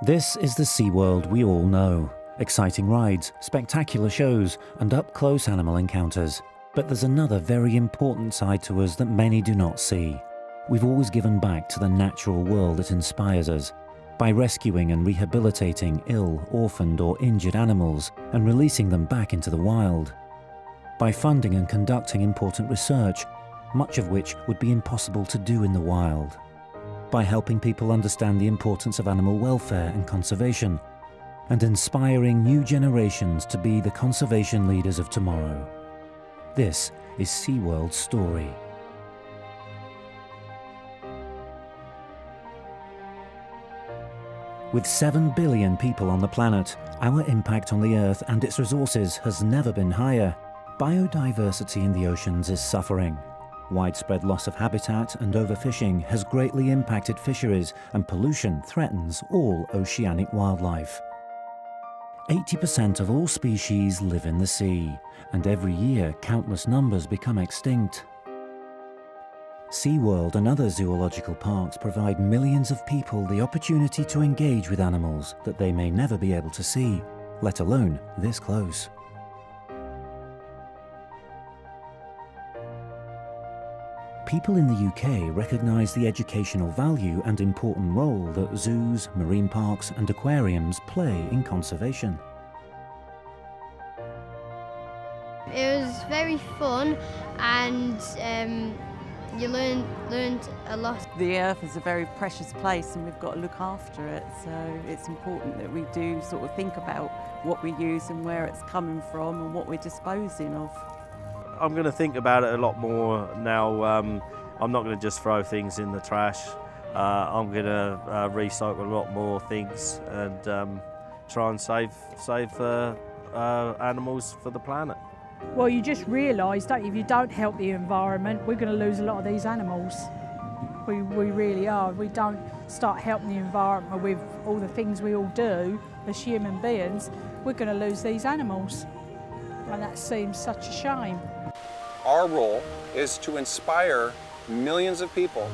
This is the SeaWorld we all know. Exciting rides, spectacular shows, and up-close animal encounters. But there's another very important side to us that many do not see. We've always given back to the natural world that inspires us, by rescuing and rehabilitating ill, orphaned or injured animals and releasing them back into the wild. By funding and conducting important research, much of which would be impossible to do in the wild. By helping people understand the importance of animal welfare and conservation, and inspiring new generations to be the conservation leaders of tomorrow. This is SeaWorld's story. With 7 billion people on the planet, our impact on the Earth and its resources has never been higher. Biodiversity in the oceans is suffering. Widespread loss of habitat and overfishing has greatly impacted fisheries, and pollution threatens all oceanic wildlife. 80% of all species live in the sea, and every year countless numbers become extinct. SeaWorld and other zoological parks provide millions of people the opportunity to engage with animals that they may never be able to see, let alone this close. People in the UK recognise the educational value and important role that zoos, marine parks and aquariums play in conservation. It was very fun and you learned a lot. The Earth is a very precious place and we've got to look after it, so it's important that we do sort of think about what we use and where it's coming from and what we're disposing of. I'm going to think about it a lot more now. I'm not going to just throw things in the trash. I'm going to recycle a lot more things and try and save animals for the planet. Well, you just realise, don't you, if you don't help the environment, we're going to lose a lot of these animals. We really are. If we don't start helping the environment with all the things we all do as human beings, we're going to lose these animals. And that seems such a shame. Our role is to inspire millions of people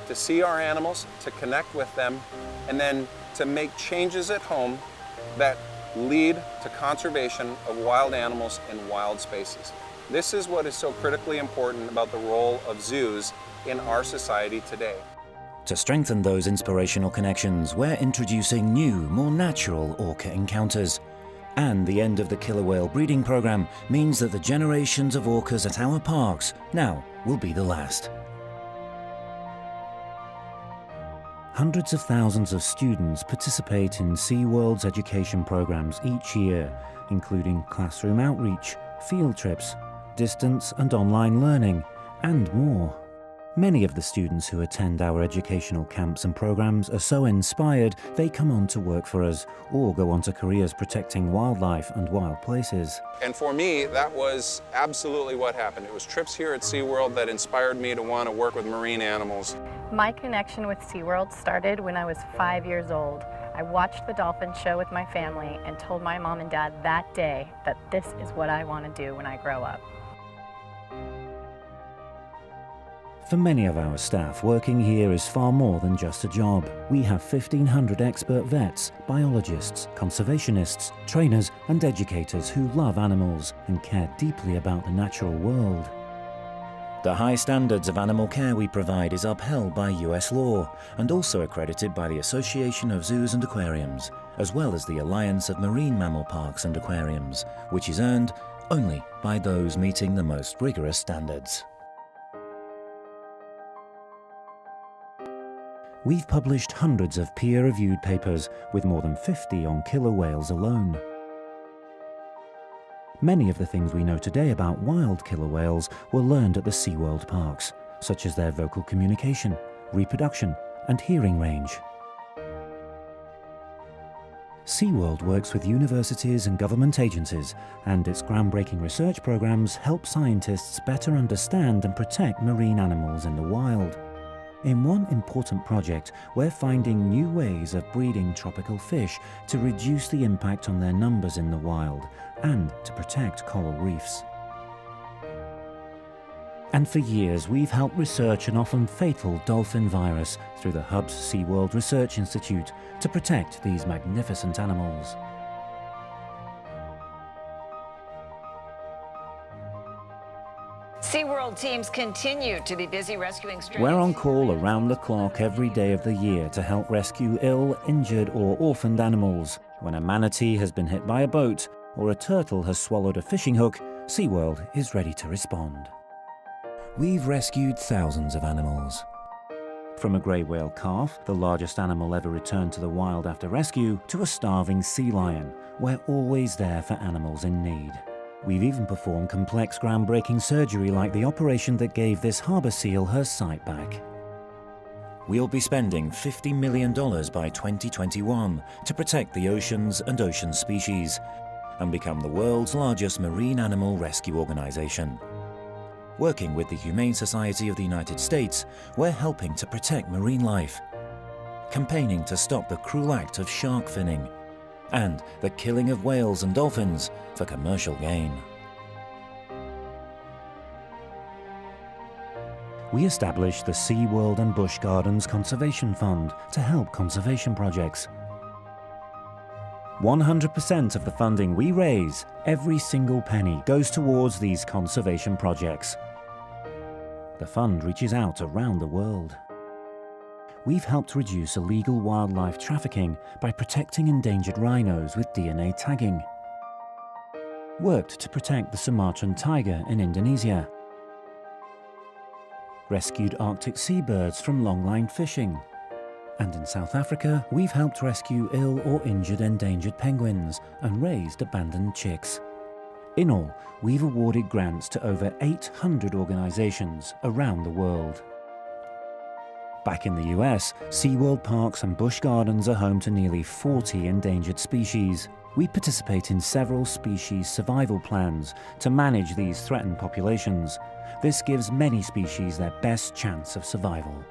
to see our animals, to connect with them, and then to make changes at home that lead to conservation of wild animals in wild spaces. This is what is so critically important about the role of zoos in our society today. To strengthen those inspirational connections, we're introducing new, more natural orca encounters. And the end of the killer whale breeding program means that the generations of orcas at our parks now will be the last. Hundreds of thousands of students participate in SeaWorld's education programs each year, including classroom outreach, field trips, distance and online learning, and more. Many of the students who attend our educational camps and programs are so inspired they come on to work for us or go on to careers protecting wildlife and wild places. And for me, that was absolutely what happened. It was trips here at SeaWorld that inspired me to want to work with marine animals. My connection with SeaWorld started when I was 5 years old. I watched the dolphin show with my family and told my mom and dad that day that this is what I want to do when I grow up. For many of our staff, working here is far more than just a job. We have 1,500 expert vets, biologists, conservationists, trainers and educators who love animals and care deeply about the natural world. The high standards of animal care we provide is upheld by US law and also accredited by the Association of Zoos and Aquariums, as well as the Alliance of Marine Mammal Parks and Aquariums, which is earned only by those meeting the most rigorous standards. We've published hundreds of peer-reviewed papers, with more than 50 on killer whales alone. Many of the things we know today about wild killer whales were learned at the SeaWorld parks, such as their vocal communication, reproduction, and hearing range. SeaWorld works with universities and government agencies, and its groundbreaking research programs help scientists better understand and protect marine animals in the wild. In one important project, we're finding new ways of breeding tropical fish to reduce the impact on their numbers in the wild and to protect coral reefs. And for years, we've helped research an often fatal dolphin virus through the Hub's SeaWorld Research Institute to protect these magnificent animals. SeaWorld teams continue to be busy rescuing stray. We're on call around the clock every day of the year to help rescue ill, injured or orphaned animals. When a manatee has been hit by a boat or a turtle has swallowed a fishing hook, SeaWorld is ready to respond. We've rescued thousands of animals. From a grey whale calf, the largest animal ever returned to the wild after rescue, to a starving sea lion. We're always there for animals in need. We've even performed complex groundbreaking surgery like the operation that gave this harbour seal her sight back. We'll be spending $50 million by 2021 to protect the oceans and ocean species and become the world's largest marine animal rescue organisation. Working with the Humane Society of the United States, we're helping to protect marine life, campaigning to stop the cruel act of shark finning, and the killing of whales and dolphins for commercial gain. We established the SeaWorld and Busch Gardens Conservation Fund to help conservation projects. 100% of the funding we raise, every single penny, goes towards these conservation projects. The fund reaches out around the world. We've helped reduce illegal wildlife trafficking by protecting endangered rhinos with DNA tagging. Worked to protect the Sumatran tiger in Indonesia. Rescued Arctic seabirds from longline fishing. And in South Africa, we've helped rescue ill or injured endangered penguins and raised abandoned chicks. In all, we've awarded grants to over 800 organisations around the world. Back in the US, SeaWorld parks and Busch Gardens are home to nearly 40 endangered species. We participate in several species survival plans to manage these threatened populations. This gives many species their best chance of survival.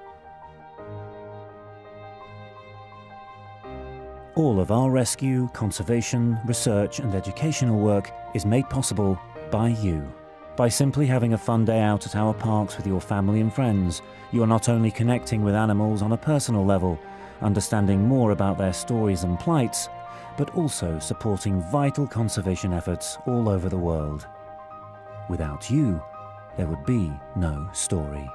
All of our rescue, conservation, research and educational work is made possible by you. By simply having a fun day out at our parks with your family and friends, you are not only connecting with animals on a personal level, understanding more about their stories and plights, but also supporting vital conservation efforts all over the world. Without you, there would be no story.